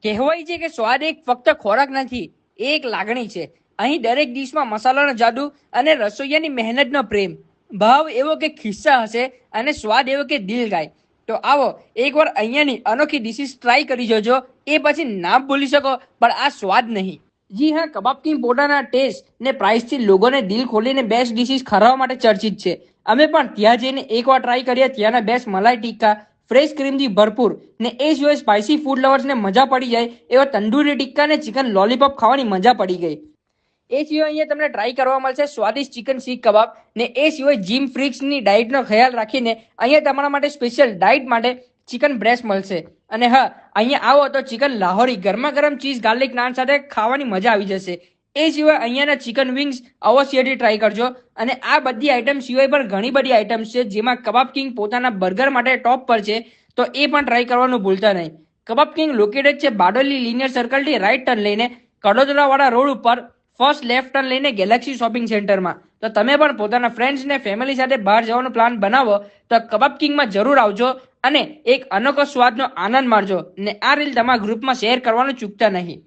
કહેવાય છે કે સ્વાદ એક ફક્ત ખોરાક નથી, એ એક લાગણી છે. અહીં દરેક ડીશમાં મસાલાનો જાદુ અને રસોઈયાની મહેનતનો પ્રેમ, ભાવ એવો કે ખિસ્સા હશે અને સ્વાદ એવો કે દિલ ગાય. તો આવો એકવાર અહીંયાની અનોખી ડિશિસ ટ્રાય કરી જોજો. એ પછી નામ ભૂલી શકો પણ આ સ્વાદ નહીં. જી હા, કબાબ કિંગ પોતાના ટેસ્ટ ને પ્રાઇસથી લોકોને દિલ ખોલીને બેસ્ટ ડિશિસ ખરાવવા માટે ચર્ચિત છે. અમે પણ ત્યાં જઈને એકવાર ટ્રાય કરીએ ત્યાંના બેસ્ટ મલાઈ ટિક્કા, ફ્રેશ ક્રીમથી ભરપૂર ને એ સિવાય સ્પાઇસી ફૂડ લવર્સને મજા પડી જાય એવા તંદૂરી ટિક્કા ને ચિકન લોલીપોપ ખાવાની મજા પડી ગઈ. એ સિવાય અહીંયા તમને ટ્રાય કરવા મળશે સ્વાદિષ્ટ ચિકન સીખ કબાબ ને એ સિવાય જીમ ફ્રીક્સની ડાયટનો ખ્યાલ રાખીને અહીંયા તમારા માટે સ્પેશિયલ ડાયટ માટે ચિકન બ્રેસ્ટ મળશે. અને હા, અહીંયા આવો તો ચિકન લાહોરી ગરમા ગરમ ચીઝ ગાર્લિક નાન સાથે ખાવાની મજા આવી જશે. એ સિવાય અહીંયાના ચિકન વિંગ્સ અવશ્યથી ટ્રાય કરજો. અને આ બધી આઈટમ સિવાય પણ ઘણી બધી આઈટમ્સ છે જેમાં કબાબ કિંગ પોતાના બર્ગર માટે ટોપ પર છે, તો એ પણ ટ્રાય કરવાનું ભૂલતા નહીં. કબાબ કિંગ લોકેટેડ છે બારડોલી લિનિયર સર્કલથી રાઈટ ટર્ન લઈને કડોદરાવાળા રોડ ઉપર ફર્સ્ટ લેફ્ટ ટર્ન લઈને ગેલેક્સી શોપિંગ સેન્ટરમાં. તો તમે પણ પોતાના ફ્રેન્ડ્સ ને ફેમિલી સાથે બહાર જવાનો પ્લાન બનાવો તો કબાબ કિંગમાં જરૂર આવજો અને એક અનોખો સ્વાદનો આનંદ માણજો. ને આ રીલ તમારા ગ્રુપમાં શેર કરવાનું ચૂકતા નહીં.